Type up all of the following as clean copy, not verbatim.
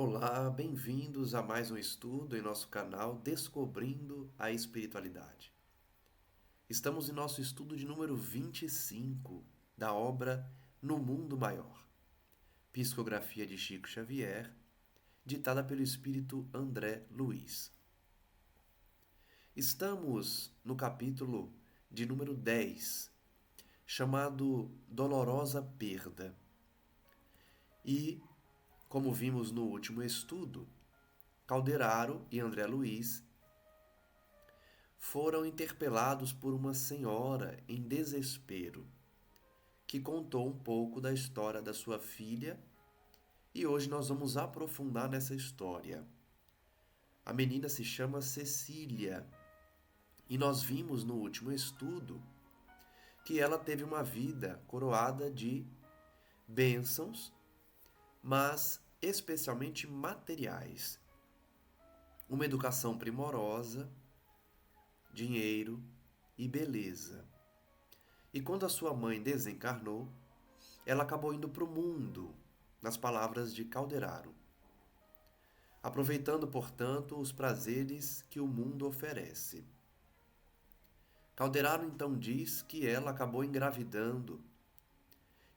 Olá, bem-vindos a mais um estudo em nosso canal Descobrindo a Espiritualidade. Estamos em nosso estudo de número 25 da obra No Mundo Maior, psicografia de Chico Xavier, ditada pelo espírito André Luiz. Estamos no capítulo de número 10, chamado Dolorosa Perda. E, como vimos no último estudo, Calderaro e André Luiz foram interpelados por uma senhora em desespero, que contou um pouco da história da sua filha, e hoje nós vamos aprofundar nessa história. A menina se chama Cecília, e nós vimos no último estudo que ela teve uma vida coroada de bênçãos, mas especialmente materiais. Uma educação primorosa, dinheiro e beleza. E quando a sua mãe desencarnou, ela acabou indo para o mundo, nas palavras de Calderaro, aproveitando, portanto, os prazeres que o mundo oferece. Calderaro então diz que ela acabou engravidando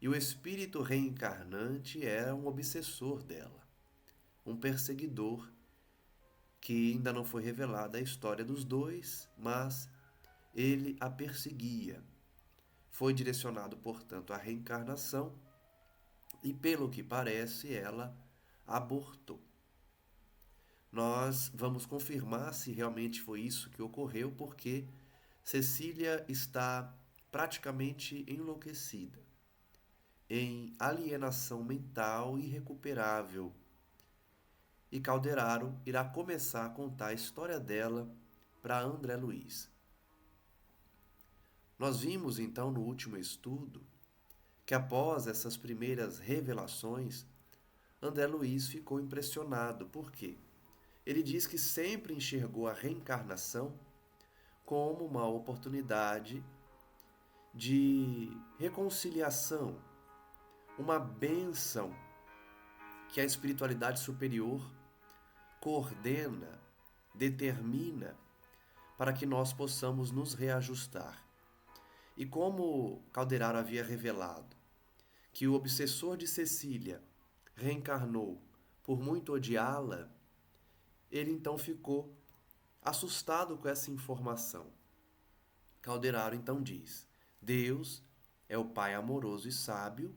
e o espírito reencarnante é um obsessor dela, um perseguidor, que ainda não foi revelada a história dos dois, mas ele a perseguia. Foi direcionado, portanto, à reencarnação e, pelo que parece, ela abortou. Nós vamos confirmar se realmente foi isso que ocorreu, porque Cecília está praticamente enlouquecida, em alienação mental irrecuperável. E Calderaro irá começar a contar a história dela para André Luiz. Nós vimos então no último estudo que após essas primeiras revelações, André Luiz ficou impressionado. Por quê? Ele diz que sempre enxergou a reencarnação como uma oportunidade de reconciliação, uma bênção que a espiritualidade superior coordena, determina para que nós possamos nos reajustar. E como Calderaro havia revelado que o obsessor de Cecília reencarnou por muito odiá-la, ele então ficou assustado com essa informação. Calderaro então diz: Deus é o Pai amoroso e sábio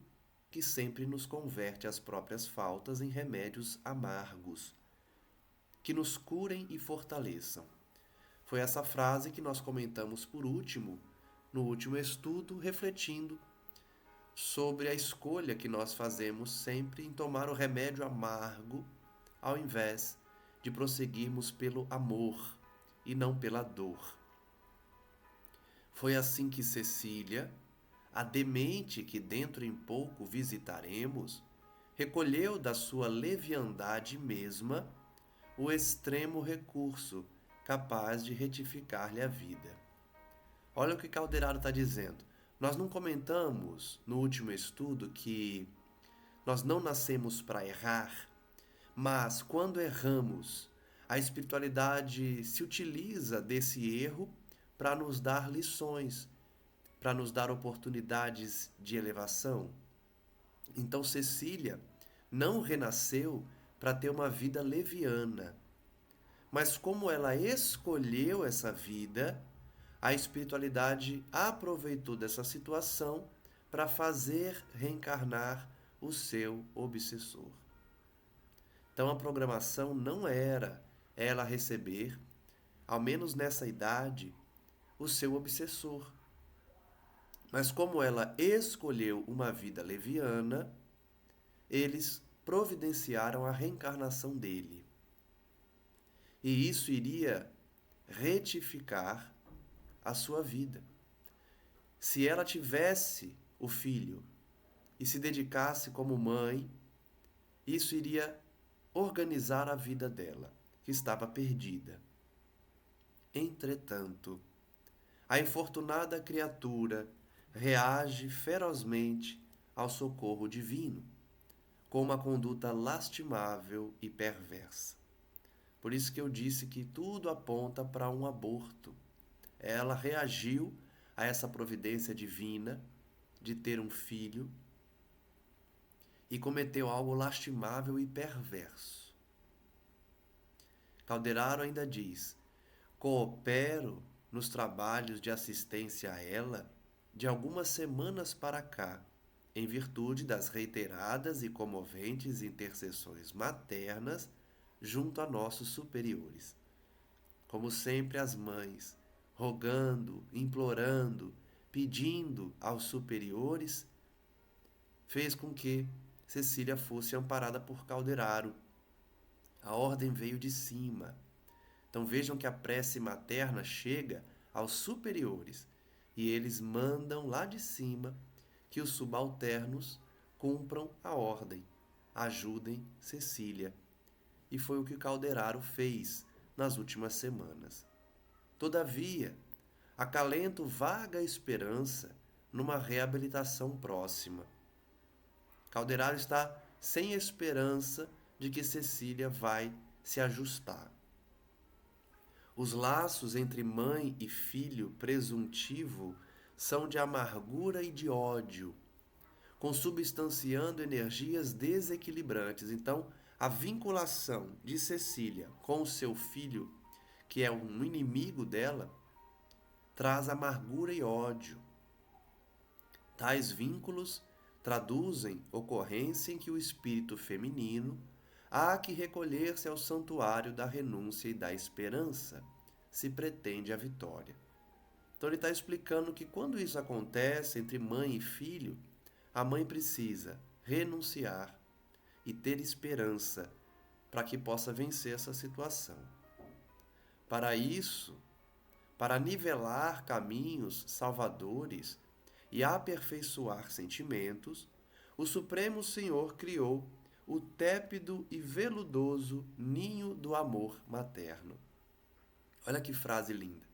que sempre nos converte as próprias faltas em remédios amargos, que nos curem e fortaleçam. Foi essa frase que nós comentamos por último, no último estudo, refletindo sobre a escolha que nós fazemos sempre em tomar o remédio amargo, ao invés de prosseguirmos pelo amor e não pela dor. Foi assim que Cecília, a demente que dentro em pouco visitaremos, recolheu da sua leviandade mesma o extremo recurso capaz de retificar-lhe a vida. Olha o que Calderaro está dizendo. Nós não comentamos no último estudo que nós não nascemos para errar, mas quando erramos, a espiritualidade se utiliza desse erro para nos dar lições, para nos dar oportunidades de elevação. Então Cecília não renasceu para ter uma vida leviana, mas como ela escolheu essa vida, a espiritualidade aproveitou dessa situação para fazer reencarnar o seu obsessor. Então a programação não era ela receber, ao menos nessa idade, o seu obsessor. Mas como ela escolheu uma vida leviana, eles providenciaram a reencarnação dele. E isso iria retificar a sua vida. Se ela tivesse o filho e se dedicasse como mãe, isso iria organizar a vida dela, que estava perdida. Entretanto, a infortunada criatura reage ferozmente ao socorro divino. com uma conduta lastimável e perversa. Por isso que eu disse que tudo aponta para um aborto. Ela reagiu a essa providência divina de ter um filho e cometeu algo lastimável e perverso. Calderaro ainda diz: coopero nos trabalhos de assistência a ela de algumas semanas para cá, em virtude das reiteradas e comoventes intercessões maternas junto a nossos superiores. Como sempre, as mães, rogando, implorando, pedindo aos superiores, fez com que Cecília fosse amparada por Calderaro. A ordem veio de cima. Então vejam que a prece materna chega aos superiores e eles mandam lá de cima que os subalternos cumpram a ordem, ajudem Cecília. E foi o que Calderaro fez nas últimas semanas. Todavia, acalento vaga esperança numa reabilitação próxima. Calderaro está sem esperança de que Cecília vai se ajustar. Os laços entre mãe e filho presuntivo são de amargura e de ódio, consubstanciando energias desequilibrantes. Então, a vinculação de Cecília com o seu filho, que é um inimigo dela, traz amargura e ódio. Tais vínculos traduzem ocorrência em que o espírito feminino há que recolher-se ao santuário da renúncia e da esperança, se pretende a vitória. Então ele está explicando que quando isso acontece entre mãe e filho, a mãe precisa renunciar e ter esperança para que possa vencer essa situação. Para isso, para nivelar caminhos salvadores e aperfeiçoar sentimentos, o Supremo Senhor criou o tépido e veludoso ninho do amor materno. Olha que frase linda.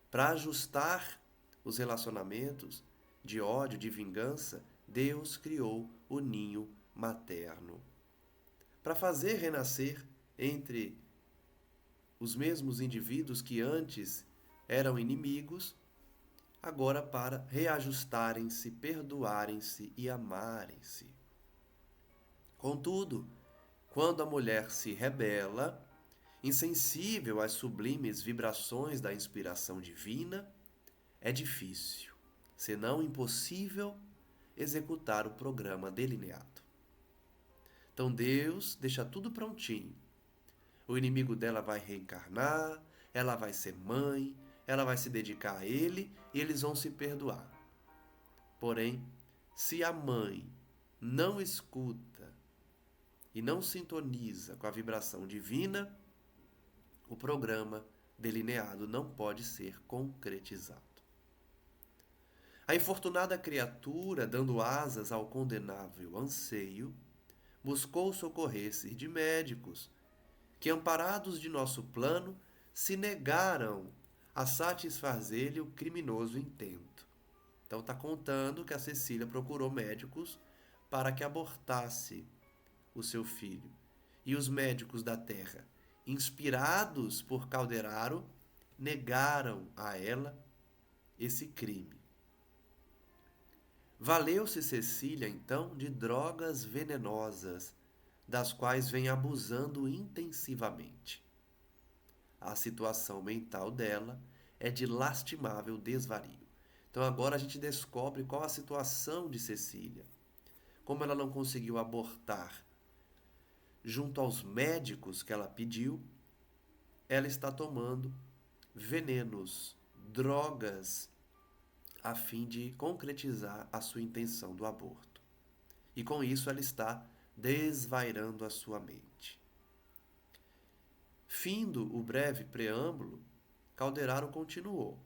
Para ajustar os relacionamentos de ódio, de vingança, Deus criou o ninho materno. Para fazer renascer entre os mesmos indivíduos que antes eram inimigos, agora para reajustarem-se, perdoarem-se e amarem-se. Contudo, quando a mulher se rebela, insensível às sublimes vibrações da inspiração divina, é difícil, senão impossível, executar o programa delineado. Então Deus deixa tudo prontinho. O inimigo dela vai reencarnar, ela vai ser mãe, ela vai se dedicar a ele e eles vão se perdoar. Porém, se a mãe não escuta e não sintoniza com a vibração divina, o programa delineado não pode ser concretizado. A infortunada criatura, dando asas ao condenável anseio, buscou socorrer-se de médicos que, amparados de nosso plano, se negaram a satisfazer-lhe o criminoso intento. Então está contando que a Cecília procurou médicos para que abortasse o seu filho. E os médicos da terra, inspirados por Calderaro, negaram a ela esse crime. Valeu-se Cecília, então, de drogas venenosas, das quais vem abusando intensivamente. A situação mental dela é de lastimável desvario. Então agora a gente descobre qual a situação de Cecília. Como ela não conseguiu abortar junto aos médicos que ela pediu, ela está tomando venenos, drogas, a fim de concretizar a sua intenção do aborto. E com isso ela está desvairando a sua mente. Findo o breve preâmbulo, Calderaro continuou.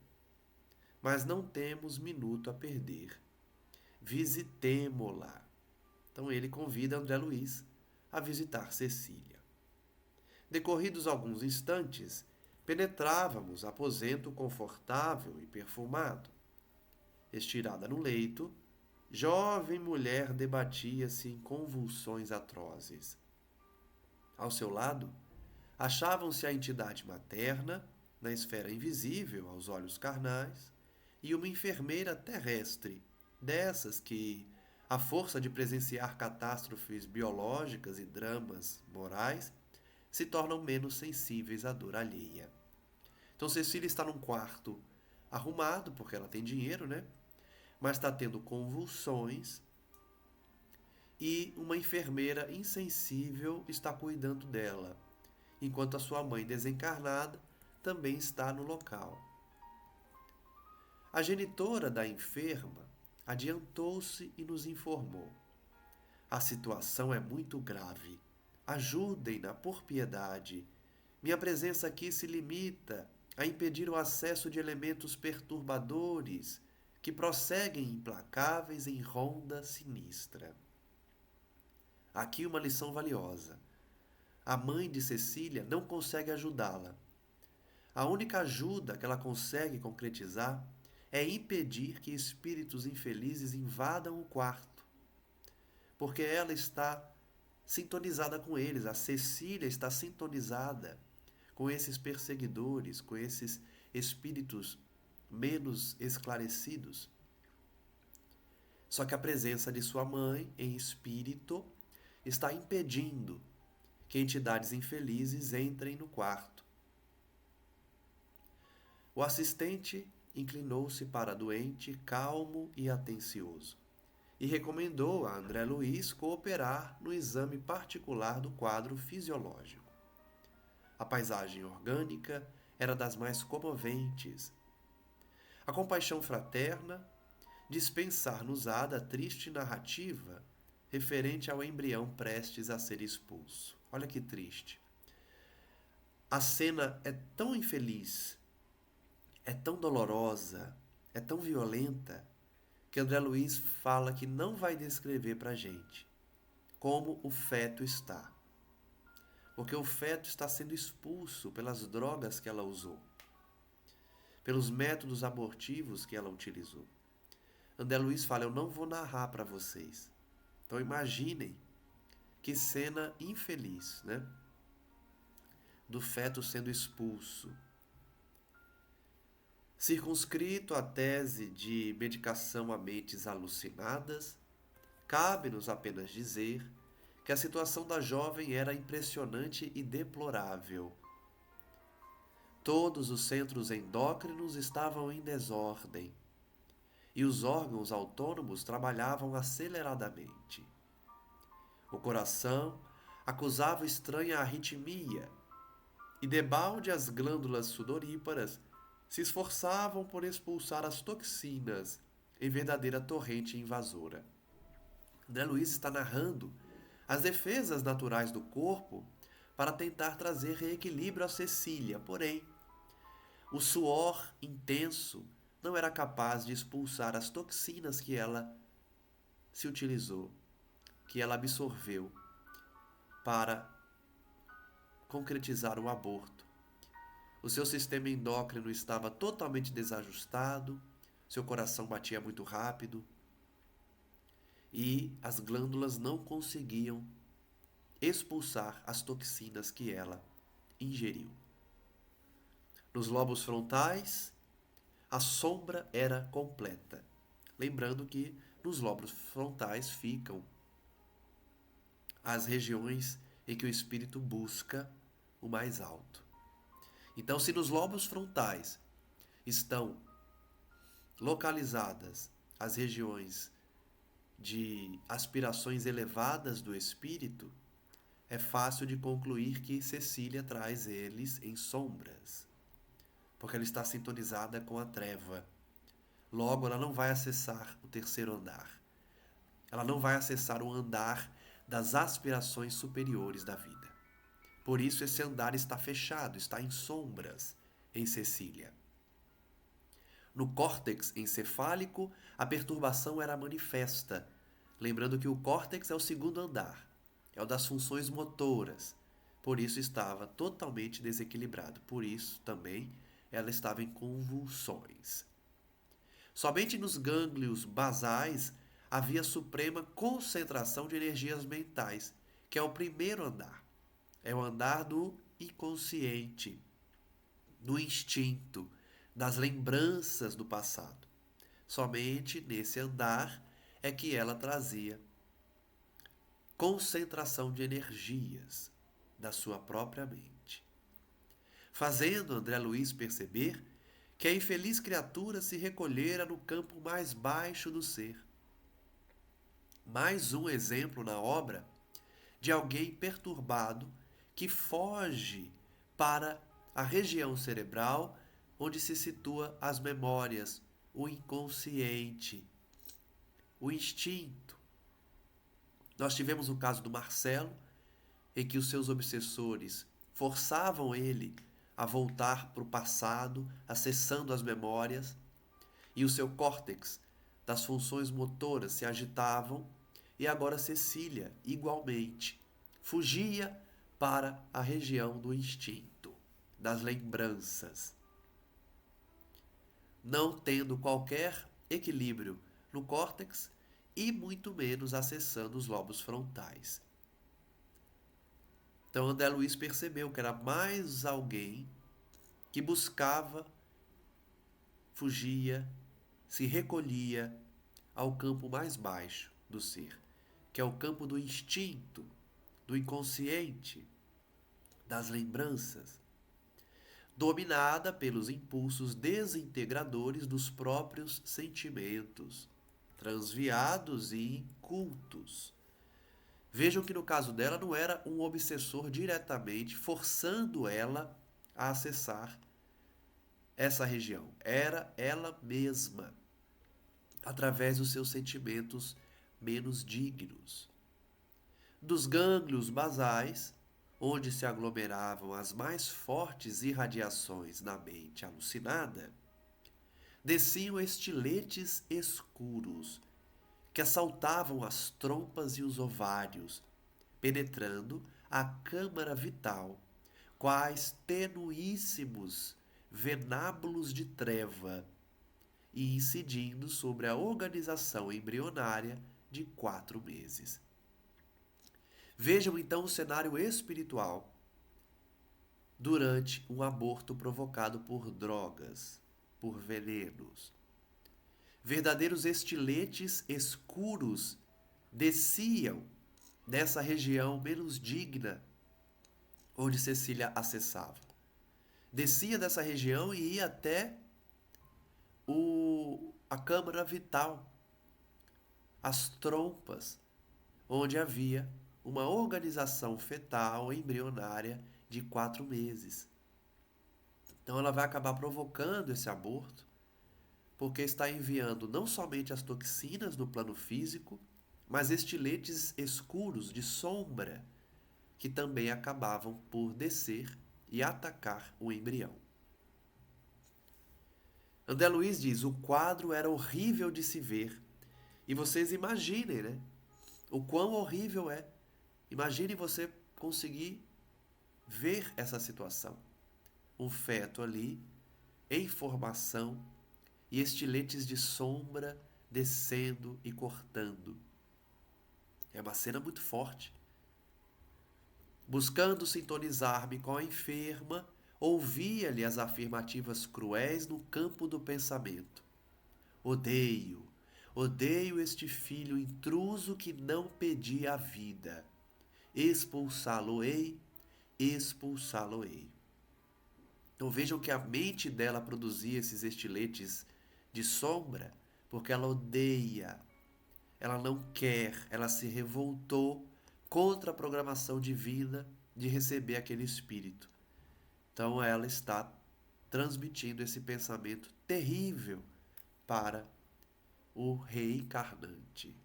Mas não temos minuto a perder. Visitemo-la. Então ele convida André Luiz a visitar Cecília. Decorridos alguns instantes, penetrávamos aposento confortável e perfumado. Estirada no leito, jovem mulher debatia-se em convulsões atrozes. Ao seu lado, achavam-se a entidade materna, na esfera invisível aos olhos carnais, e uma enfermeira terrestre, dessas que, à força de presenciar catástrofes biológicas e dramas morais, se tornam menos sensíveis à dor alheia. Então Cecília está num quarto arrumado, porque ela tem dinheiro, né? Mas está tendo convulsões e uma enfermeira insensível está cuidando dela, enquanto a sua mãe desencarnada também está no local. A genitora da enferma adiantou-se e nos informou: a situação é muito grave. Ajudem-na por piedade. Minha presença aqui se limita a impedir o acesso de elementos perturbadores que prosseguem implacáveis em ronda sinistra. Aqui uma lição valiosa. A mãe de Cecília não consegue ajudá-la. A única ajuda que ela consegue concretizar é impedir que espíritos infelizes invadam o quarto, porque ela está sintonizada com eles, a Cecília está sintonizada com esses perseguidores, com esses espíritos menos esclarecidos. Só que a presença de sua mãe em espírito está impedindo que entidades infelizes entrem no quarto. O assistente inclinou-se para a doente, calmo e atencioso, e recomendou a André Luiz cooperar no exame particular do quadro fisiológico. A paisagem orgânica era das mais comoventes. A compaixão fraterna dispensar-nos-á da triste narrativa referente ao embrião prestes a ser expulso. Olha que triste. A cena é tão infeliz, é tão dolorosa, é tão violenta, que André Luiz fala que não vai descrever para a gente como o feto está. Porque o feto está sendo expulso pelas drogas que ela usou, pelos métodos abortivos que ela utilizou. André Luiz fala: eu não vou narrar para vocês. Então imaginem que cena infeliz, né? Do feto sendo expulso. Circunscrito à tese de medicação a mentes alucinadas, cabe-nos apenas dizer que a situação da jovem era impressionante e deplorável. Todos os centros endócrinos estavam em desordem e os órgãos autônomos trabalhavam aceleradamente. O coração acusava estranha arritmia e debalde as glândulas sudoríparas se esforçavam por expulsar as toxinas em verdadeira torrente invasora. André Luiz está narrando as defesas naturais do corpo para tentar trazer reequilíbrio a Cecília, porém, o suor intenso não era capaz de expulsar as toxinas que ela se utilizou, que ela absorveu para concretizar o aborto. O seu sistema endócrino estava totalmente desajustado, seu coração batia muito rápido e as glândulas não conseguiam expulsar as toxinas que ela ingeriu. Nos lobos frontais, a sombra era completa. Lembrando que nos lobos frontais ficam as regiões em que o espírito busca o mais alto. Então, se nos lobos frontais estão localizadas as regiões de aspirações elevadas do espírito, é fácil de concluir que Cecília traz eles em sombras, porque ela está sintonizada com a treva. Logo, ela não vai acessar o terceiro andar. Ela não vai acessar o andar das aspirações superiores da vida. Por isso, esse andar está fechado, está em sombras em Cecília. No córtex encefálico, a perturbação era manifesta. Lembrando que o córtex é o segundo andar, é o das funções motoras. Por isso estava totalmente desequilibrado. Por isso também ela estava em convulsões. Somente nos gânglios basais havia suprema concentração de energias mentais, que é o primeiro andar. É o andar do inconsciente, do instinto, das lembranças do passado. Somente nesse andar é que ela trazia concentração de energias da sua própria mente, fazendo André Luiz perceber que a infeliz criatura se recolhera no campo mais baixo do ser. Mais um exemplo na obra de alguém perturbado que foge para a região cerebral onde se situa as memórias, o inconsciente, o instinto. Nós tivemos o caso do Marcelo, em que os seus obsessores forçavam ele a voltar para o passado, acessando as memórias, e o seu córtex das funções motoras se agitavam, e agora Cecília, igualmente, fugia para a região do instinto, das lembranças, não tendo qualquer equilíbrio no córtex e muito menos acessando os lobos frontais. Então André Luiz percebeu que era mais alguém que buscava, fugia, se recolhia ao campo mais baixo do ser, que é o campo do instinto, do inconsciente, das lembranças, dominada pelos impulsos desintegradores dos próprios sentimentos, transviados e incultos. Vejam que no caso dela não era um obsessor diretamente forçando ela a acessar essa região. Era ela mesma, através dos seus sentimentos menos dignos. Dos gânglios basais, onde se aglomeravam as mais fortes irradiações na mente alucinada, desciam estiletes escuros que assaltavam as trompas e os ovários, penetrando a câmara vital, quais tenuíssimos venábulos de treva, e incidindo sobre a organização embrionária de 4 meses. Vejam então o cenário espiritual durante um aborto provocado por drogas, por venenos. Verdadeiros estiletes escuros desciam dessa região menos digna onde Cecília acessava. Descia dessa região e ia até a câmara vital, as trompas, onde havia uma organização fetal embrionária de 4 meses. Então ela vai acabar provocando esse aborto, porque está enviando não somente as toxinas no plano físico, mas estiletes escuros de sombra, que também acabavam por descer e atacar o embrião. André Luiz diz: o quadro era horrível de se ver. E vocês imaginem, né? O quão horrível é. Imagine você conseguir ver essa situação. Um feto ali, em formação, e estiletes de sombra descendo e cortando. É uma cena muito forte. Buscando sintonizar-me com a enferma, ouvia-lhe as afirmativas cruéis no campo do pensamento. Odeio, odeio este filho intruso que não pedia a vida. Expulsá-lo-ei, expulsá-lo-ei. Então vejam que a mente dela produzia esses estiletes de sombra, porque ela odeia, ela não quer, ela se revoltou contra a programação divina de receber aquele espírito. Então ela está transmitindo esse pensamento terrível para o reencarnante.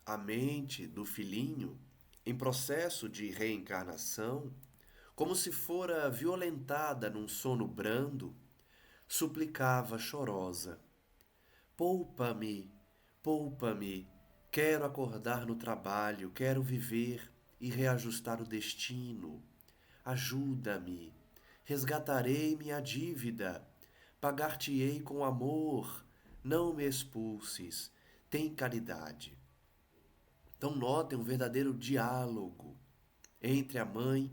A mente do filhinho, em processo de reencarnação, como se fora violentada num sono brando, suplicava chorosa: poupa-me, poupa-me, quero acordar no trabalho, quero viver e reajustar o destino. Ajuda-me, resgatarei minha dívida, pagar-te-ei com amor, não me expulses, tem caridade. Então notem um verdadeiro diálogo entre a mãe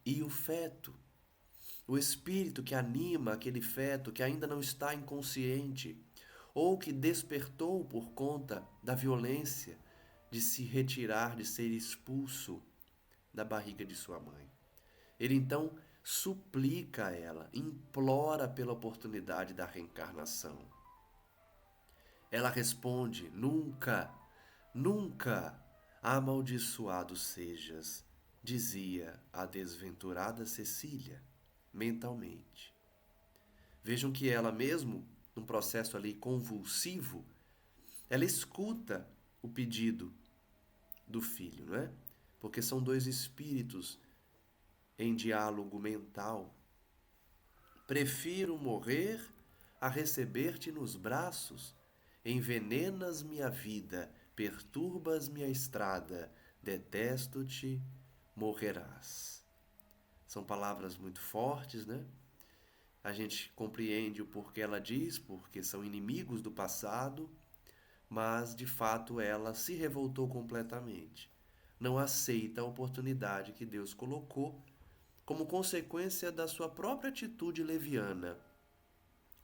e o feto. O espírito que anima aquele feto que ainda não está inconsciente ou que despertou por conta da violência de se retirar, de ser expulso da barriga de sua mãe. Ele então suplica a ela, implora pela oportunidade da reencarnação. Ela responde: nunca, nunca amaldiçoado sejas, dizia a desventurada Cecília, mentalmente. Vejam que ela mesmo, num processo ali convulsivo, ela escuta o pedido do filho, não é? Porque são dois espíritos em diálogo mental. Prefiro morrer a receber-te nos braços. Envenenas minha vida, perturbas minha estrada, detesto-te, morrerás. São palavras muito fortes, né? A gente compreende o porquê ela diz, porque são inimigos do passado, mas de fato ela se revoltou completamente. Não aceita a oportunidade que Deus colocou como consequência da sua própria atitude leviana.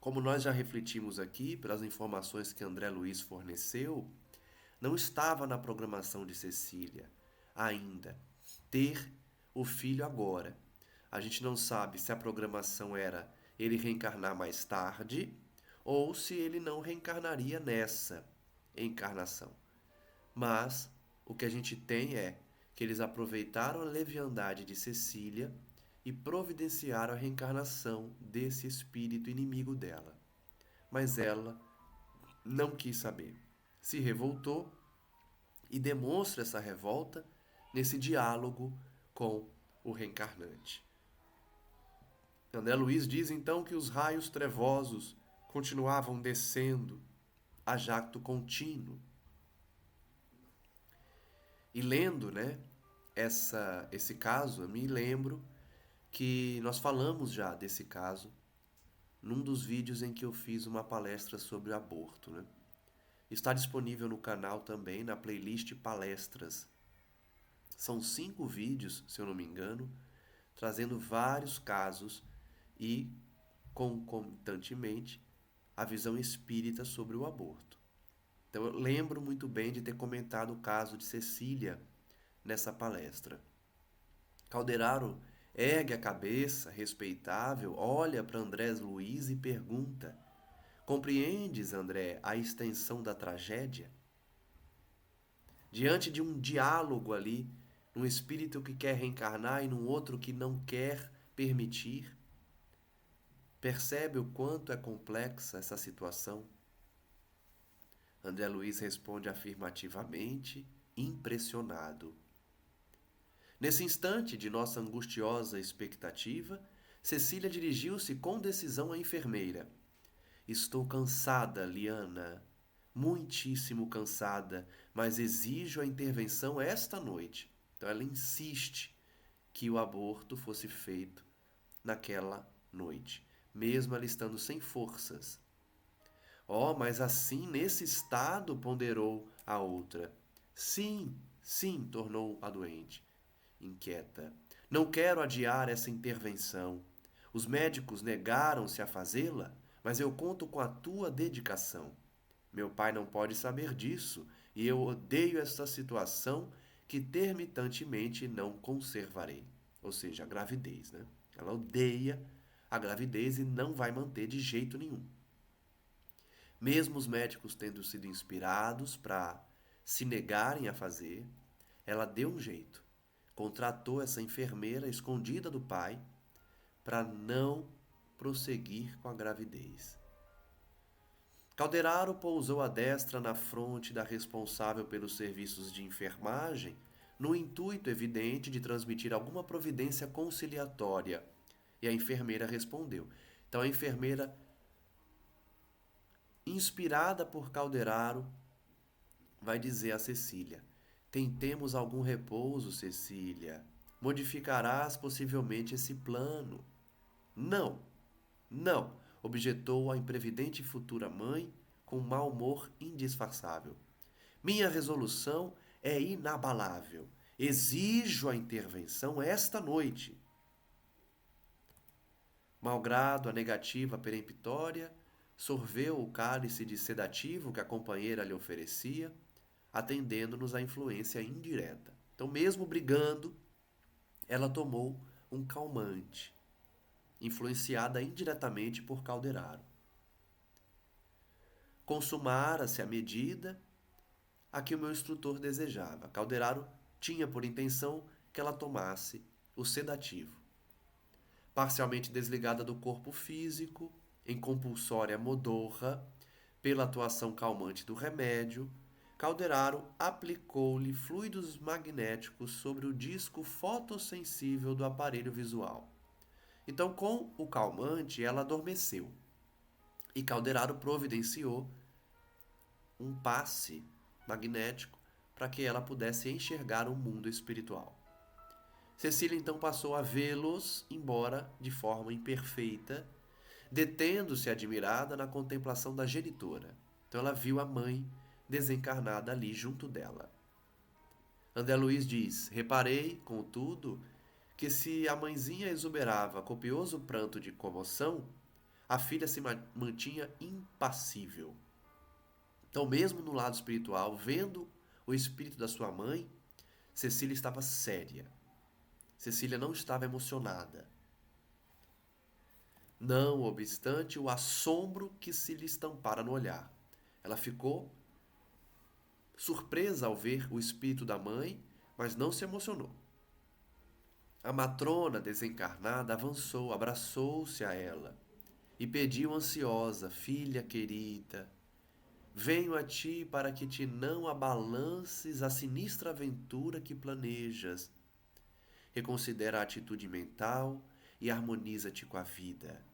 Como nós já refletimos aqui, pelas informações que André Luiz forneceu, não estava na programação de Cecília ainda ter o filho agora. A gente não sabe se a programação era ele reencarnar mais tarde ou se ele não reencarnaria nessa encarnação. Mas o que a gente tem é que eles aproveitaram a leviandade de Cecília e providenciaram a reencarnação desse espírito inimigo dela. Mas ela não quis saber. Se revoltou e demonstra essa revolta nesse diálogo com o reencarnante. André Luiz diz então que os raios trevosos continuavam descendo a jacto contínuo. E lendo, né, esse caso, eu me lembro que nós falamos já desse caso num dos vídeos em que eu fiz uma palestra sobre o aborto, né? Está disponível no canal também, na playlist Palestras. São 5 vídeos, se eu não me engano, trazendo vários casos e, concomitantemente, a visão espírita sobre o aborto. Então, eu lembro muito bem de ter comentado o caso de Cecília nessa palestra. Calderaro ergue a cabeça, respeitável, olha para André Luiz e pergunta: compreendes, André, a extensão da tragédia? Diante de um diálogo ali, num espírito que quer reencarnar e num outro que não quer permitir, percebe o quanto é complexa essa situação? André Luiz responde afirmativamente, impressionado. Nesse instante de nossa angustiosa expectativa, Cecília dirigiu-se com decisão à enfermeira. Estou cansada, Liana, muitíssimo cansada, mas exijo a intervenção esta noite. Então ela insiste que o aborto fosse feito naquela noite, mesmo ela estando sem forças. Oh, mas assim, nesse estado, ponderou a outra. Sim, sim, tornou a doente, inquieta. Não quero adiar essa intervenção. Os médicos negaram-se a fazê-la, mas eu conto com a tua dedicação. Meu pai não pode saber disso, e eu odeio esta situação que terminantemente não conservarei. Ou seja, a gravidez, né? Ela odeia a gravidez e não vai manter de jeito nenhum. Mesmo os médicos tendo sido inspirados para se negarem a fazer, ela deu um jeito. Contratou essa enfermeira escondida do pai para não prosseguir com a gravidez. Calderaro pousou a destra na fronte da responsável pelos serviços de enfermagem, no intuito evidente de transmitir alguma providência conciliatória, e a enfermeira respondeu. Então a enfermeira, inspirada por Calderaro, vai dizer a Cecília: tentemos algum repouso, Cecília. Modificarás possivelmente esse plano. Não, não, objetou a imprevidente futura mãe com um mau humor indisfarçável. Minha resolução é inabalável. Exijo a intervenção esta noite. Malgrado a negativa peremptória, sorveu o cálice de sedativo que a companheira lhe oferecia, atendendo-nos à influência indireta. Então, mesmo brigando, ela tomou um calmante, influenciada indiretamente por Calderaro. Consumara-se a medida a que o meu instrutor desejava. Calderaro tinha por intenção que ela tomasse o sedativo. Parcialmente desligada do corpo físico, em compulsória modorra, pela atuação calmante do remédio, Calderaro aplicou-lhe fluidos magnéticos sobre o disco fotossensível do aparelho visual. Então, com o calmante, ela adormeceu. E Calderaro providenciou um passe magnético para que ela pudesse enxergar o mundo espiritual. Cecília então passou a vê-los, embora de forma imperfeita, detendo-se admirada na contemplação da genitora. Então ela viu a mãe desencarnada ali junto dela. André Luiz diz: reparei, contudo, que se a mãezinha exuberava copioso pranto de comoção, a filha se mantinha impassível. Então, mesmo no lado espiritual, vendo o espírito da sua mãe, Cecília estava séria. Cecília não estava emocionada. Não obstante o assombro que se lhe estampara no olhar. Ela ficou surpresa ao ver o espírito da mãe, mas não se emocionou. A matrona desencarnada avançou, abraçou-se a ela e pediu ansiosa: filha querida, venho a ti para que te não abalances a sinistra aventura que planejas. Reconsidera a atitude mental e harmoniza-te com a vida.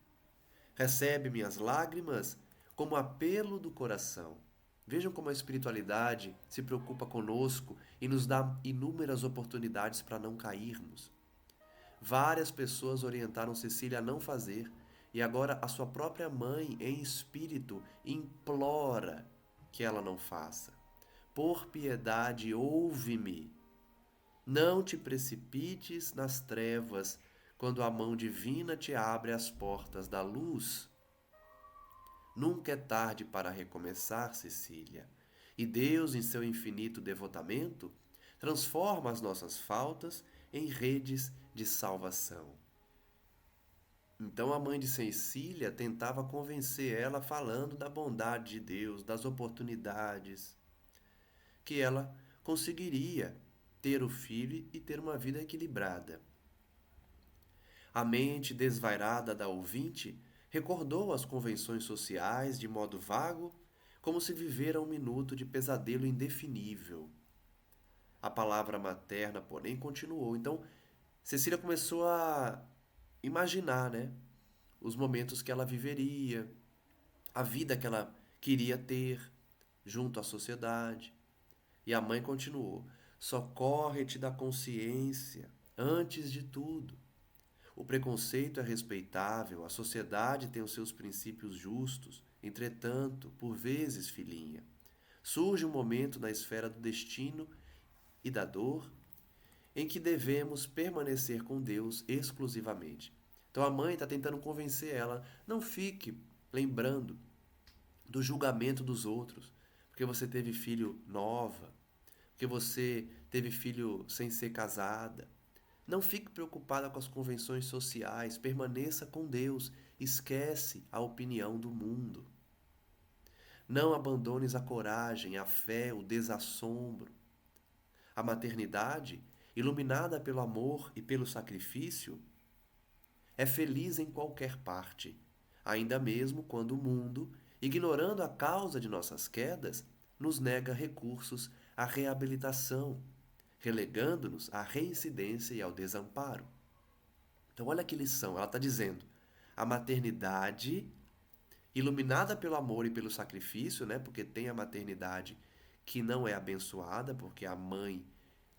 Recebe minhas lágrimas como apelo do coração. Vejam como a espiritualidade se preocupa conosco e nos dá inúmeras oportunidades para não cairmos. Várias pessoas orientaram Cecília a não fazer, e agora a sua própria mãe, em espírito, implora que ela não faça. Por piedade, ouve-me. Não te precipites nas trevas quando a mão divina te abre as portas da luz. Nunca é tarde para recomeçar, Cecília, e Deus, em seu infinito devotamento, transforma as nossas faltas em redes de salvação. Então a mãe de Cecília tentava convencer ela falando da bondade de Deus, das oportunidades, que ela conseguiria ter o filho e ter uma vida equilibrada. A mente desvairada da ouvinte recordou as convenções sociais de modo vago, como se vivera um minuto de pesadelo indefinível. A palavra materna, porém, continuou. Então, Cecília começou a imaginar, né, os momentos que ela viveria, a vida que ela queria ter junto à sociedade. E a mãe continuou: socorre-te da consciência antes de tudo. O preconceito é respeitável, a sociedade tem os seus princípios justos. Entretanto, por vezes, filhinha, surge um momento na esfera do destino e da dor em que devemos permanecer com Deus exclusivamente. Então a mãe está tentando convencer ela: não fique lembrando do julgamento dos outros, porque você teve filho nova, porque você teve filho sem ser casada. Não fique preocupada com as convenções sociais, permaneça com Deus, esquece a opinião do mundo. Não abandones a coragem, a fé, o desassombro. A maternidade, iluminada pelo amor e pelo sacrifício, é feliz em qualquer parte, ainda mesmo quando o mundo, ignorando a causa de nossas quedas, nos nega recursos à reabilitação, relegando-nos à reincidência e ao desamparo. Então, olha que lição, ela está dizendo: a maternidade, iluminada pelo amor e pelo sacrifício, né? Porque tem a maternidade que não é abençoada, porque a mãe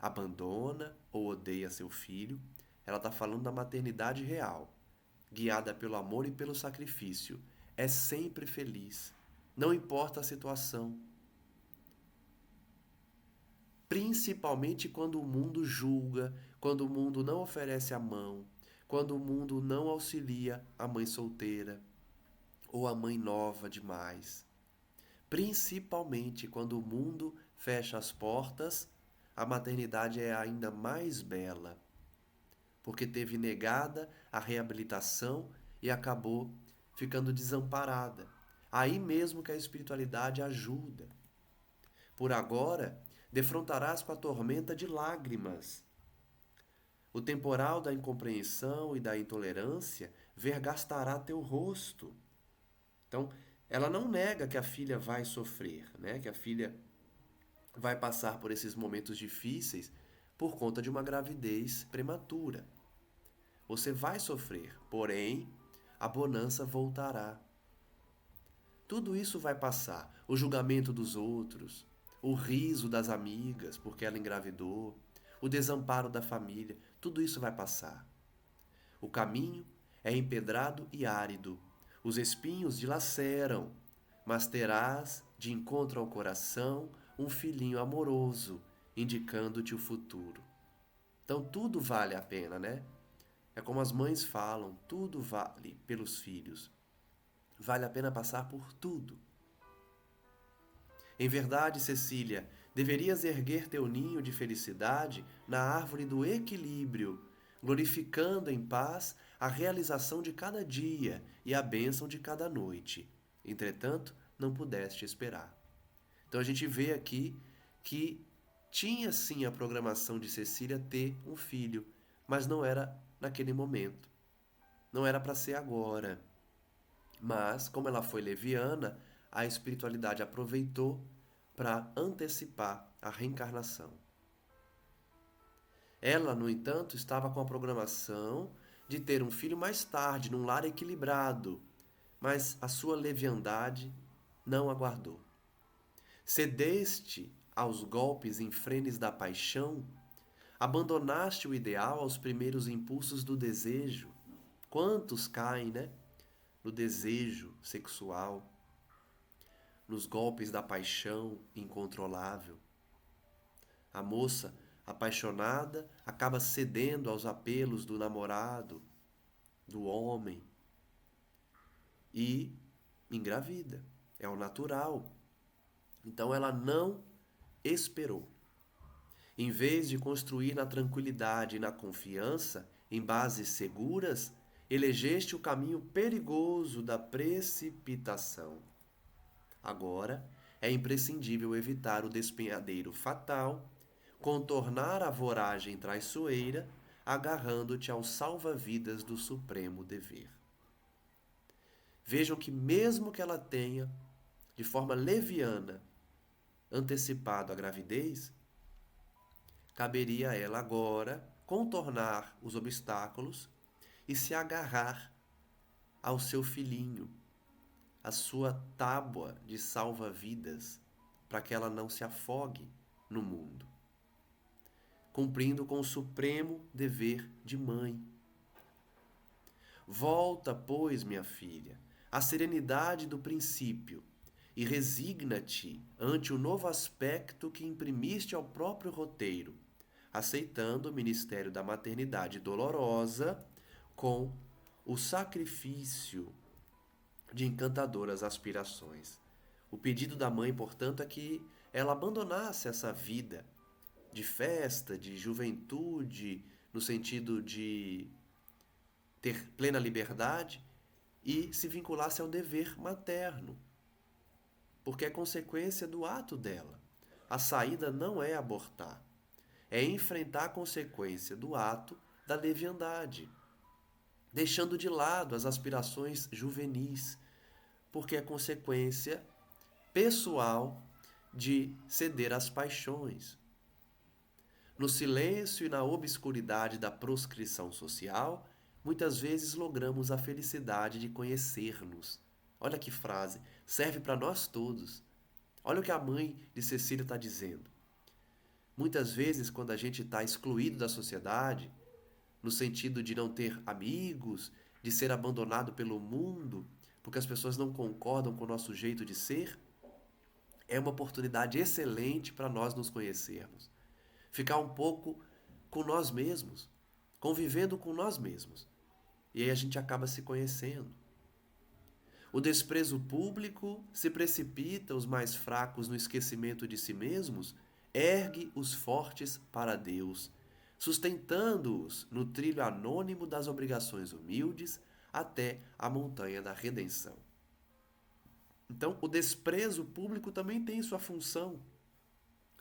abandona ou odeia seu filho. Ela está falando da maternidade real, guiada pelo amor e pelo sacrifício. É sempre feliz, Não importa a situação. Principalmente quando o mundo julga, quando o mundo não oferece a mão, quando o mundo não auxilia a mãe solteira ou a mãe nova demais. Principalmente quando o mundo fecha as portas, a maternidade é ainda mais bela, porque teve negada a reabilitação e acabou ficando desamparada. Aí mesmo que a espiritualidade ajuda. Por agora, defrontarás com a tormenta de lágrimas. O temporal da incompreensão e da intolerância vergastará teu rosto. Então, ela não nega que a filha vai sofrer, né? Que a filha vai passar por esses momentos difíceis por conta de uma gravidez prematura. Você vai sofrer, porém, a bonança voltará. Tudo isso vai passar. O julgamento dos outros, o riso das amigas porque ela engravidou, o desamparo da família, tudo isso vai passar. O caminho é empedrado e árido. Os espinhos dilaceram, mas terás de encontro ao coração um filhinho amoroso, indicando-te o futuro. Então tudo vale a pena, né? É como as mães falam, tudo vale pelos filhos. Vale a pena passar por tudo. Em verdade, Cecília, deverias erguer teu ninho de felicidade na árvore do equilíbrio, glorificando em paz a realização de cada dia e a bênção de cada noite. Entretanto, não pudeste esperar. Então a gente vê aqui que tinha sim a programação de Cecília ter um filho, mas não era naquele momento. Não era para ser agora. Mas, como ela foi leviana, a espiritualidade aproveitou para antecipar a reencarnação. Ela, no entanto, estava com a programação de ter um filho mais tarde, num lar equilibrado, mas a sua leviandade não aguardou. Cedeste aos golpes infrenes da paixão, abandonaste o ideal aos primeiros impulsos do desejo. Quantos caem, né? No desejo sexual, nos golpes da paixão incontrolável. A moça apaixonada acaba cedendo aos apelos do namorado, do homem, e engravida. É o natural. Então ela não esperou. Em vez de construir na tranquilidade e na confiança, em bases seguras, elegeste o caminho perigoso da precipitação. Agora, é imprescindível evitar o despenhadeiro fatal, contornar a voragem traiçoeira, agarrando-te ao salva-vidas do supremo dever. Vejam que mesmo que ela tenha, de forma leviana, antecipado a gravidez, caberia a ela agora contornar os obstáculos e se agarrar ao seu filhinho, a sua tábua de salva-vidas, para que ela não se afogue no mundo, cumprindo com o supremo dever de mãe. Volta, pois, minha filha, à serenidade do princípio e resigna-te ante o novo aspecto que imprimiste ao próprio roteiro, aceitando o ministério da maternidade dolorosa com o sacrifício de encantadoras aspirações. O pedido da mãe, portanto, é que ela abandonasse essa vida de festa, de juventude, no sentido de ter plena liberdade, e se vinculasse ao dever materno, porque é consequência do ato dela. A saída não é abortar, é enfrentar a consequência do ato da leviandade, deixando de lado as aspirações juvenis, porque é consequência pessoal de ceder às paixões. No silêncio e na obscuridade da proscrição social, muitas vezes logramos a felicidade de conhecer-nos. Olha que frase, serve para nós todos. Olha o que a mãe de Cecília está dizendo. Muitas vezes, quando a gente está excluído da sociedade, no sentido de não ter amigos, de ser abandonado pelo mundo, porque as pessoas não concordam com o nosso jeito de ser, é uma oportunidade excelente para nós nos conhecermos. Ficar um pouco com nós mesmos, convivendo com nós mesmos. E aí a gente acaba se conhecendo. O desprezo público se precipita os mais fracos no esquecimento de si mesmos, ergue os fortes para Deus, sustentando-os no trilho anônimo das obrigações humildes até a montanha da redenção. Então, o desprezo público também tem sua função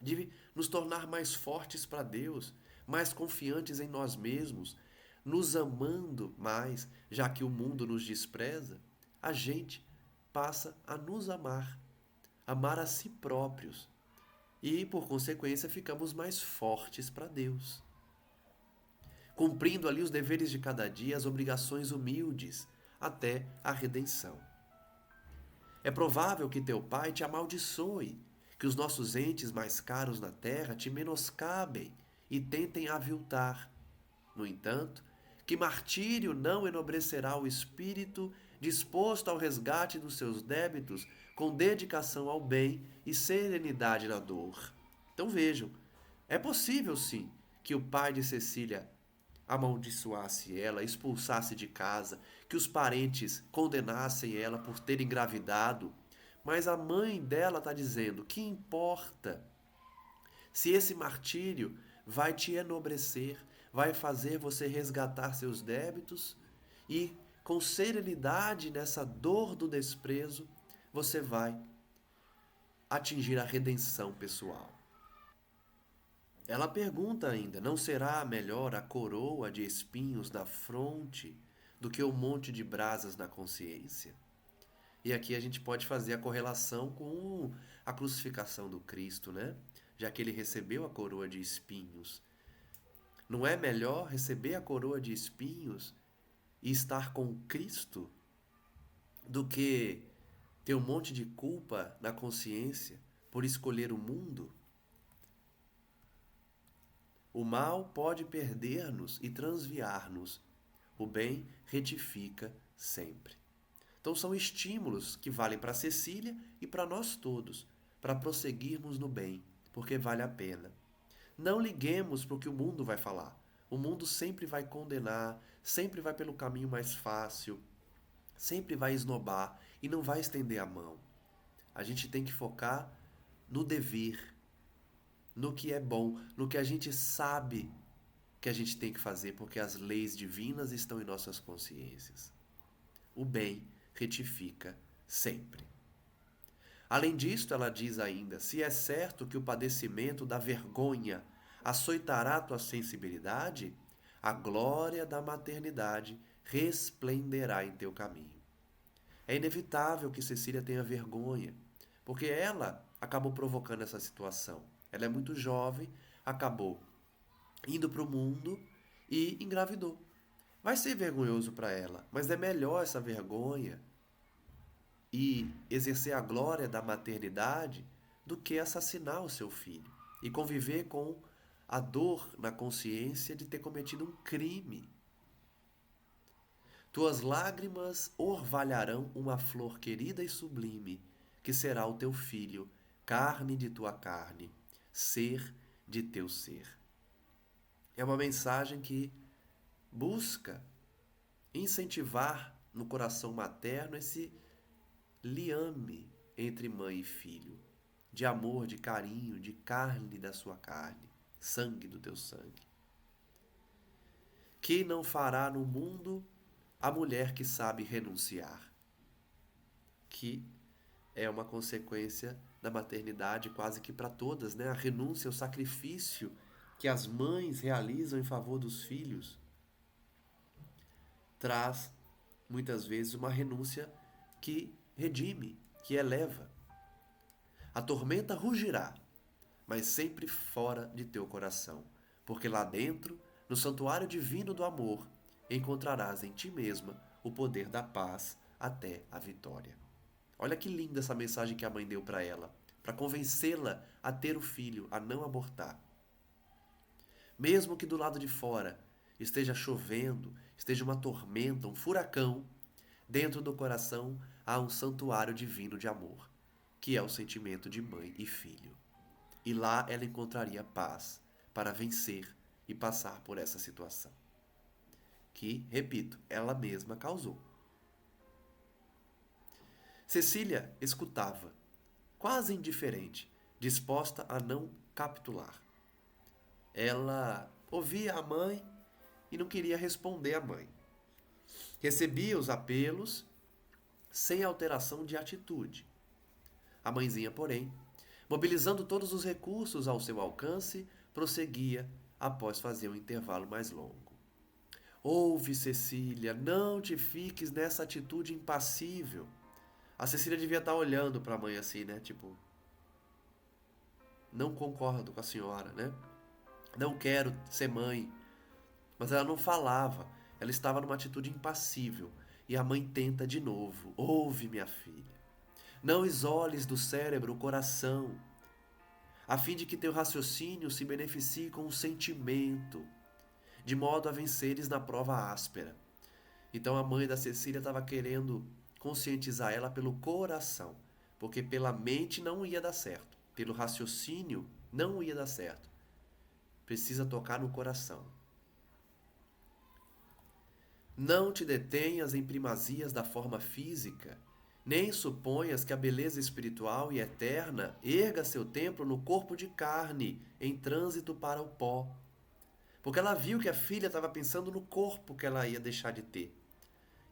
de nos tornar mais fortes para Deus, mais confiantes em nós mesmos, nos amando mais, já que o mundo nos despreza, a gente passa a nos amar, amar a si próprios e, por consequência, ficamos mais fortes para Deus. Cumprindo ali os deveres de cada dia, as obrigações humildes, até a redenção. É provável que teu pai te amaldiçoe, que os nossos entes mais caros na terra te menoscabem e tentem aviltar. No entanto, que martírio não enobrecerá o espírito disposto ao resgate dos seus débitos com dedicação ao bem e serenidade na dor. Então vejam, é possível sim que o pai de Cecília amaldiçoasse ela, expulsasse de casa, que os parentes condenassem ela por ter engravidado, mas a mãe dela está dizendo: que importa se esse martírio vai te enobrecer, vai fazer você resgatar seus débitos e, com serenidade nessa dor do desprezo, você vai atingir a redenção pessoal. Ela pergunta ainda: não será melhor a coroa de espinhos na fronte do que o monte de brasas na consciência? E aqui a gente pode fazer a correlação com a crucificação do Cristo, né? Já que ele recebeu a coroa de espinhos. Não é melhor receber a coroa de espinhos e estar com Cristo do que ter um monte de culpa na consciência por escolher o mundo? O mal pode perder-nos e transviar-nos. O bem retifica sempre. Então são estímulos que valem para Cecília e para nós todos, para prosseguirmos no bem, porque vale a pena. Não liguemos para o que o mundo vai falar. O mundo sempre vai condenar, sempre vai pelo caminho mais fácil, sempre vai esnobar e não vai estender a mão. A gente tem que focar no dever, no que é bom, no que a gente sabe que a gente tem que fazer, porque as leis divinas estão em nossas consciências. O bem retifica sempre. Além disto, ela diz ainda: se é certo que o padecimento da vergonha açoitará tua sensibilidade, a glória da maternidade resplenderá em teu caminho. É inevitável que Cecília tenha vergonha, porque ela acabou provocando essa situação. Ela é muito jovem, acabou indo para o mundo e engravidou. Vai ser vergonhoso para ela, mas é melhor essa vergonha e exercer a glória da maternidade do que assassinar o seu filho e conviver com a dor na consciência de ter cometido um crime. Tuas lágrimas orvalharão uma flor querida e sublime, que será o teu filho, carne de tua carne, ser de teu ser. É uma mensagem que busca incentivar no coração materno esse liame entre mãe e filho, de amor, de carinho, de carne da sua carne, sangue do teu sangue. Que não fará no mundo a mulher que sabe renunciar, que é uma consequência da maternidade quase que para todas, né? A renúncia, o sacrifício que as mães realizam em favor dos filhos traz muitas vezes uma renúncia que redime, que eleva. A tormenta rugirá, mas sempre fora de teu coração, porque lá dentro, no santuário divino do amor, encontrarás em ti mesma o poder da paz até a vitória. Olha que linda essa mensagem que a mãe deu para ela, para convencê-la a ter o filho, a não abortar. Mesmo que do lado de fora esteja chovendo, esteja uma tormenta, um furacão, dentro do coração há um santuário divino de amor, que é o sentimento de mãe e filho. E lá ela encontraria paz para vencer e passar por essa situação. Que, repito, ela mesma causou. Cecília escutava, quase indiferente, disposta a não capitular. Ela ouvia a mãe e não queria responder à mãe. Recebia os apelos sem alteração de atitude. A mãezinha, porém, mobilizando todos os recursos ao seu alcance, prosseguia após fazer um intervalo mais longo. Ouve, Cecília, não te fiques nessa atitude impassível. A Cecília devia estar olhando para a mãe assim, né? Tipo, não concordo com a senhora, né? Não quero ser mãe. Mas ela não falava. Ela estava numa atitude impassível. E a mãe tenta de novo. Ouve, minha filha. Não isoles do cérebro o coração, a fim de que teu raciocínio se beneficie com o sentimento, de modo a venceres na prova áspera. Então a mãe da Cecília estava querendo conscientizar ela pelo coração, porque pela mente não ia dar certo, pelo raciocínio não ia dar certo. Precisa tocar no coração. Não te detenhas em primazias da forma física, nem suponhas que a beleza espiritual e eterna erga seu templo no corpo de carne, em trânsito para o pó. Porque ela viu que a filha estava pensando no corpo que ela ia deixar de ter.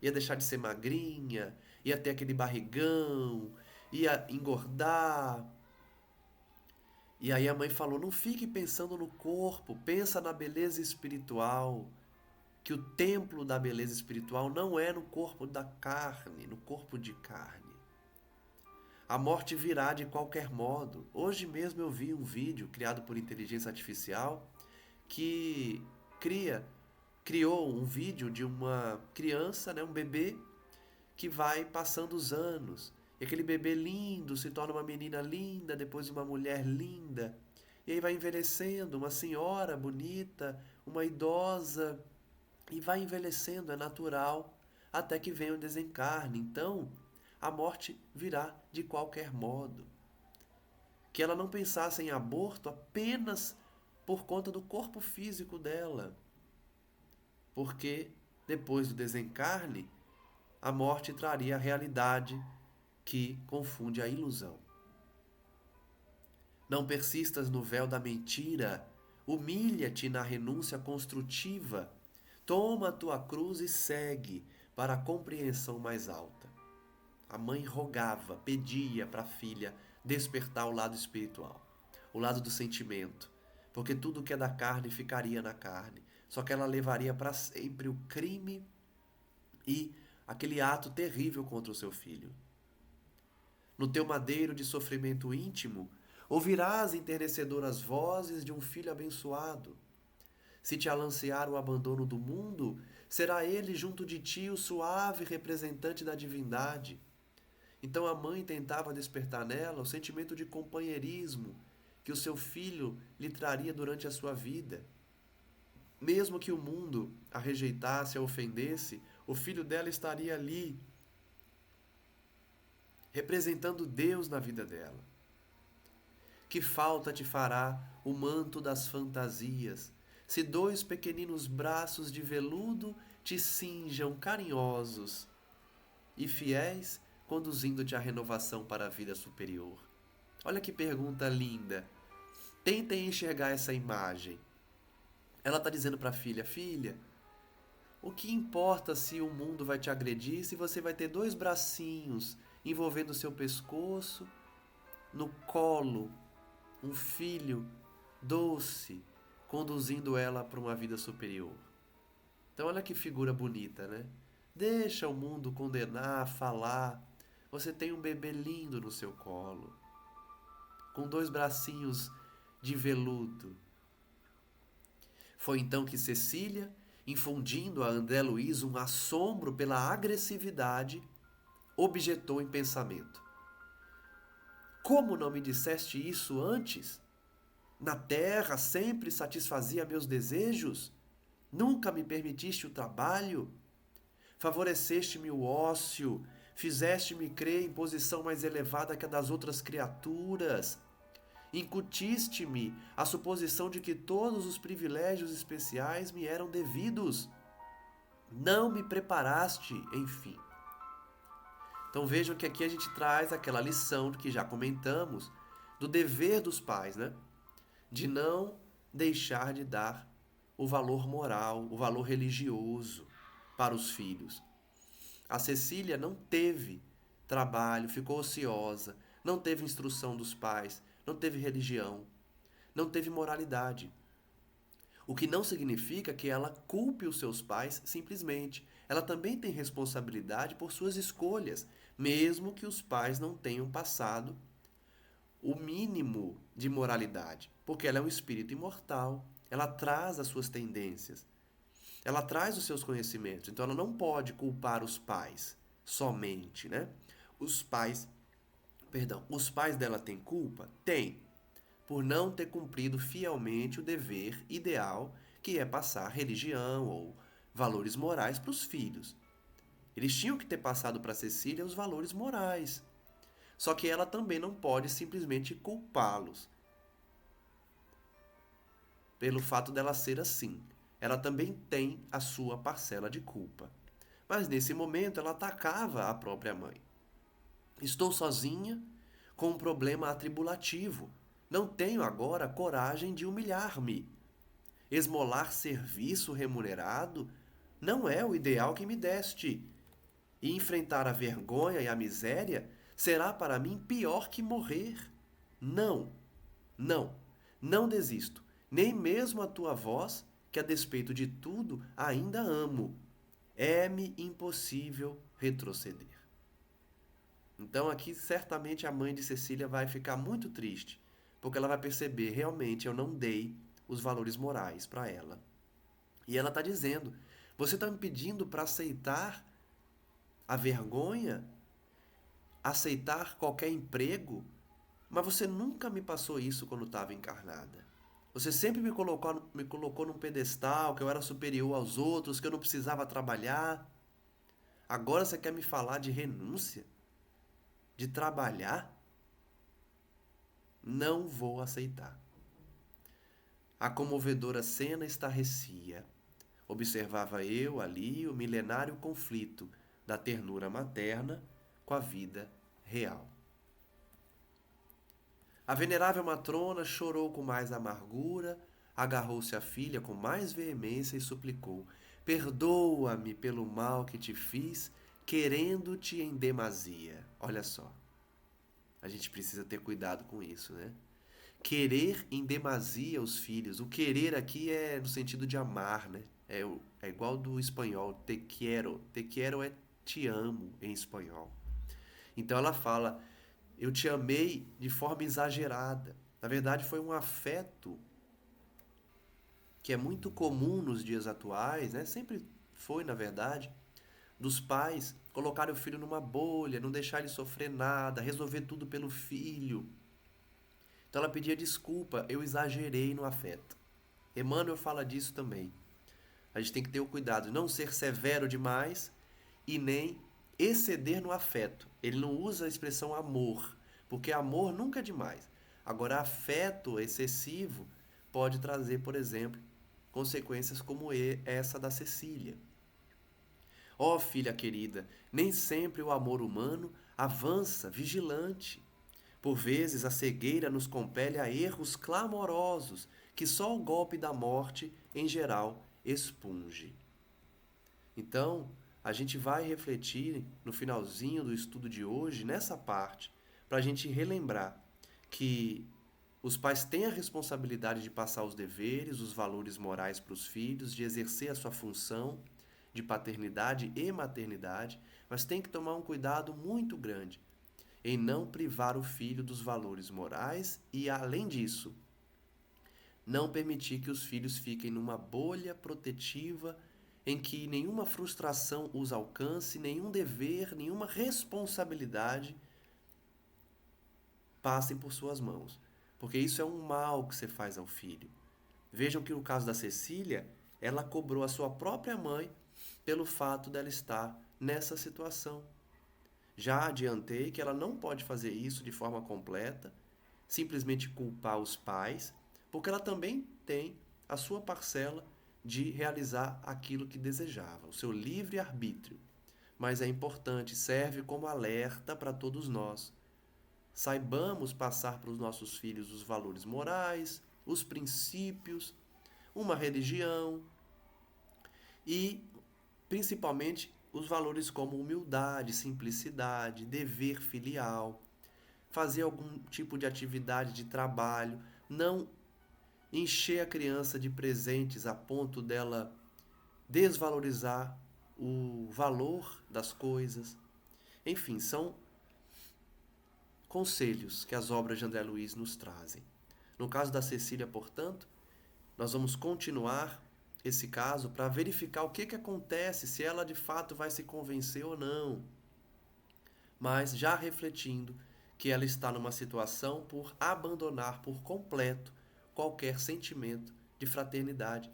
Ia deixar de ser magrinha, ia ter aquele barrigão, ia engordar. E aí a mãe falou, não fique pensando no corpo, pensa na beleza espiritual. Que o templo da beleza espiritual não é no corpo da carne, no corpo de carne. A morte virá de qualquer modo. Hoje mesmo eu vi um vídeo criado por inteligência artificial que criou um vídeo de uma criança, né, um bebê, que vai passando os anos. E aquele bebê lindo se torna uma menina linda, depois uma mulher linda. E aí vai envelhecendo, uma senhora bonita, uma idosa. E vai envelhecendo, é natural, até que venha o desencarne. Então, a morte virá de qualquer modo. Que ela não pensasse em aborto apenas por conta do corpo físico dela. Porque depois do desencarne, a morte traria a realidade que confunde a ilusão. Não persistas no véu da mentira, humilha-te na renúncia construtiva. Toma a tua cruz e segue para a compreensão mais alta. A mãe rogava, pedia para a filha despertar o lado espiritual, o lado do sentimento, porque tudo que é da carne ficaria na carne, só que ela levaria para sempre o crime e aquele ato terrível contra o seu filho. No teu madeiro de sofrimento íntimo, ouvirás enternecedoras vozes de um filho abençoado. Se te alancear o abandono do mundo, será ele junto de ti o suave representante da divindade. Então a mãe tentava despertar nela o sentimento de companheirismo que o seu filho lhe traria durante a sua vida. Mesmo que o mundo a rejeitasse, a ofendesse, o filho dela estaria ali, representando Deus na vida dela. Que falta te fará o manto das fantasias, se dois pequeninos braços de veludo te cinjam carinhosos e fiéis, conduzindo-te à renovação para a vida superior. Olha que pergunta linda. Tentem enxergar essa imagem. Ela está dizendo para a filha, filha, o que importa se o mundo vai te agredir se você vai ter dois bracinhos envolvendo o seu pescoço, no colo, um filho doce, conduzindo ela para uma vida superior. Então olha que figura bonita, né? Deixa o mundo condenar, falar. Você tem um bebê lindo no seu colo, com dois bracinhos de veludo. Foi então que Cecília, infundindo a André Luiz um assombro pela agressividade, objetou em pensamento. Como não me disseste isso antes? Na terra sempre satisfazia meus desejos? Nunca me permitiste o trabalho? favoreceste-me o ócio, fizeste-me crer em posição mais elevada que a das outras criaturas, incutiste-me a suposição de que todos os privilégios especiais me eram devidos. Não me preparaste, enfim. Então vejam que aqui a gente traz aquela lição que já comentamos do dever dos pais, né? De não deixar de dar o valor moral, o valor religioso para os filhos. A Cecília não teve trabalho, ficou ociosa, não teve instrução dos pais, não teve religião, não teve moralidade. O que não significa que ela culpe os seus pais simplesmente. Ela também tem responsabilidade por suas escolhas, mesmo que os pais não tenham passado o mínimo de moralidade, porque ela é um espírito imortal, ela traz as suas tendências, ela traz os seus conhecimentos, então ela não pode culpar os pais somente, né? Os pais, os pais dela têm culpa? Tem, por não ter cumprido fielmente o dever ideal, que é passar religião ou valores morais para os filhos. Eles tinham que ter passado para Cecília os valores morais. Só que ela também não pode simplesmente culpá-los pelo fato dela ser assim. Ela também tem a sua parcela de culpa. Mas nesse momento ela atacava a própria mãe. Estou sozinha com um problema atribulativo. Não tenho agora coragem de humilhar-me. Esmolar serviço remunerado não é o ideal que me deste. E enfrentar a vergonha e a miséria será para mim pior que morrer. Não, não, não desisto, nem mesmo a tua voz, que a despeito de tudo ainda amo. É-me impossível retroceder. Então aqui certamente a mãe de Cecília vai ficar muito triste, porque ela vai perceber, realmente eu não dei os valores morais para ela. E ela está dizendo, você está me pedindo para aceitar a vergonha, aceitar qualquer emprego, mas você nunca me passou isso quando estava encarnada. Você sempre me colocou num pedestal, que eu era superior aos outros, que eu não precisava trabalhar. Agora você quer me falar de renúncia? De trabalhar? Não vou aceitar. A comovedora cena estarrecia. Observava eu ali o milenário conflito da ternura materna com a vida real. A venerável matrona chorou com mais amargura, agarrou-se à filha com mais veemência e suplicou: perdoa-me pelo mal que te fiz, querendo-te em demasia. Olha só, a gente precisa ter cuidado com isso, né? Querer em demasia os filhos. O querer aqui é no sentido de amar, né? É igual do espanhol, te quiero. Te quiero é te amo em espanhol. Então ela fala, eu te amei de forma exagerada. Na verdade, foi um afeto que é muito comum nos dias atuais, né? Sempre foi, na verdade, dos pais colocarem o filho numa bolha, não deixar ele sofrer nada, resolver tudo pelo filho. Então ela pedia desculpa, eu exagerei no afeto. Emmanuel fala disso também. A gente tem que ter o cuidado de não ser severo demais e nem exceder no afeto. Ele não usa a expressão amor, porque amor nunca é demais. Agora, afeto excessivo pode trazer, por exemplo, consequências como essa da Cecília. Ó filha querida, nem sempre o amor humano avança vigilante. Por vezes a cegueira nos compele a erros clamorosos que só o golpe da morte, em geral, expunge. Então, a gente vai refletir no finalzinho do estudo de hoje, nessa parte, para a gente relembrar que os pais têm a responsabilidade de passar os deveres, os valores morais para os filhos, de exercer a sua função de paternidade e maternidade, mas tem que tomar um cuidado muito grande em não privar o filho dos valores morais e, além disso, não permitir que os filhos fiquem numa bolha protetiva em que nenhuma frustração os alcance, nenhum dever, nenhuma responsabilidade passem por suas mãos. Porque isso é um mal que você faz ao filho. Vejam que no caso da Cecília, ela cobrou a sua própria mãe pelo fato dela estar nessa situação. Já adiantei que ela não pode fazer isso de forma completa, simplesmente culpar os pais, porque ela também tem a sua parcela de realizar aquilo que desejava, o seu livre-arbítrio. Mas é importante, serve como alerta para todos nós. Saibamos passar para os nossos filhos os valores morais, os princípios, uma religião e, principalmente, os valores como humildade, simplicidade, dever filial, fazer algum tipo de atividade de trabalho, não encher a criança de presentes a ponto dela desvalorizar o valor das coisas. Enfim, são conselhos que as obras de André Luiz nos trazem. No caso da Cecília, portanto, nós vamos continuar esse caso para verificar o que acontece, se ela de fato vai se convencer ou não. Mas já refletindo que ela está numa situação por abandonar por completo qualquer sentimento de fraternidade.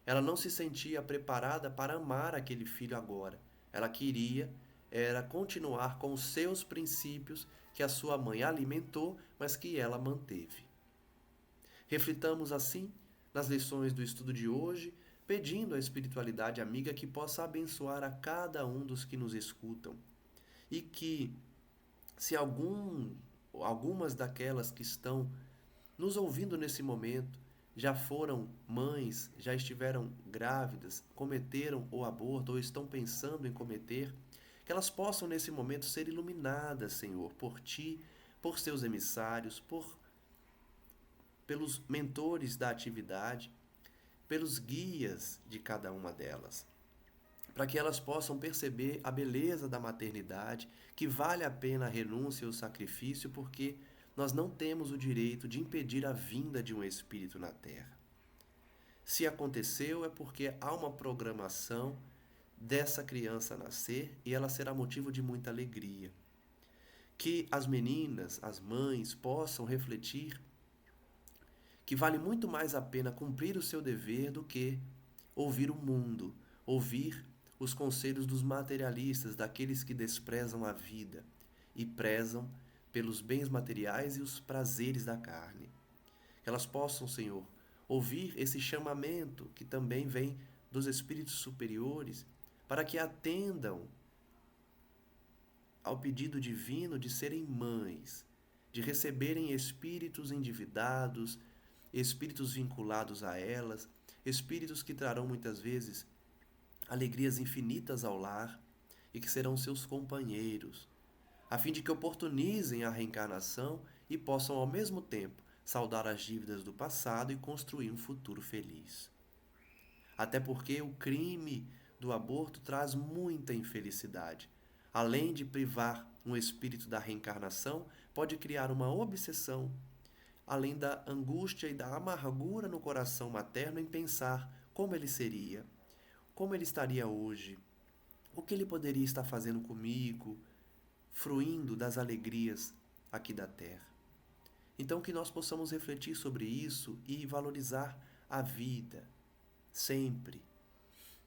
Ela não se sentia preparada para amar aquele filho agora. Ela queria era continuar com os seus princípios que a sua mãe alimentou, mas que ela manteve. Reflitamos assim nas lições do estudo de hoje, pedindo à espiritualidade amiga que possa abençoar a cada um dos que nos escutam e que, se algumas daquelas que estão nos ouvindo nesse momento já foram mães, já estiveram grávidas, cometeram o aborto ou estão pensando em cometer, que elas possam nesse momento ser iluminadas, Senhor, por Ti, por seus emissários, pelos mentores da atividade, pelos guias de cada uma delas, para que elas possam perceber a beleza da maternidade, que vale a pena a renúncia e o sacrifício, porque nós não temos o direito de impedir a vinda de um espírito na Terra. Se aconteceu, é porque há uma programação dessa criança nascer e ela será motivo de muita alegria. Que as meninas, as mães, possam refletir que vale muito mais a pena cumprir o seu dever do que ouvir o mundo, ouvir os conselhos dos materialistas, daqueles que desprezam a vida e prezam pelos bens materiais e os prazeres da carne. Que elas possam, Senhor, ouvir esse chamamento que também vem dos espíritos superiores, para que atendam ao pedido divino de serem mães, de receberem espíritos endividados, espíritos vinculados a elas, espíritos que trarão muitas vezes alegrias infinitas ao lar e que serão seus companheiros, a fim de que oportunizem a reencarnação e possam ao mesmo tempo saldar as dívidas do passado e construir um futuro feliz. Até porque o crime do aborto traz muita infelicidade. Além de privar um espírito da reencarnação, pode criar uma obsessão, além da angústia e da amargura no coração materno em pensar como ele seria, como ele estaria hoje, o que ele poderia estar fazendo comigo, fruindo das alegrias aqui da terra. Então que nós possamos refletir sobre isso e valorizar a vida, sempre.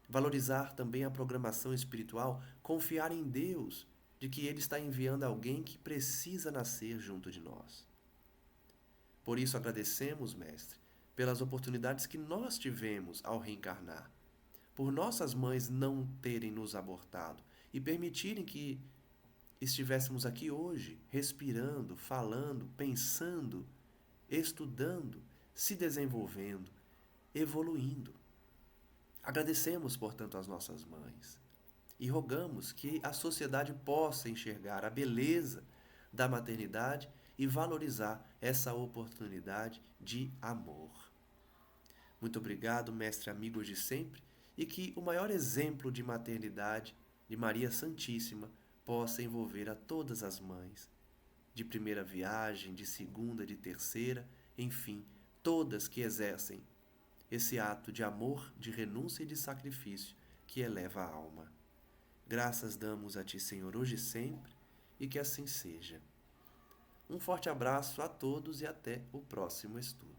Valorizar também a programação espiritual, confiar em Deus, de que Ele está enviando alguém que precisa nascer junto de nós. Por isso agradecemos, Mestre, pelas oportunidades que nós tivemos ao reencarnar, por nossas mães não terem nos abortado e permitirem que estivéssemos aqui hoje, respirando, falando, pensando, estudando, se desenvolvendo, evoluindo. Agradecemos, portanto, às nossas mães e rogamos que a sociedade possa enxergar a beleza da maternidade e valorizar essa oportunidade de amor. Muito obrigado, mestre amigo de sempre, e que o maior exemplo de maternidade de Maria Santíssima possa envolver a todas as mães, de primeira viagem, de segunda, de terceira, enfim, todas que exercem esse ato de amor, de renúncia e de sacrifício que eleva a alma. Graças damos a Ti, Senhor, hoje e sempre, e que assim seja. Um forte abraço a todos e até o próximo estudo.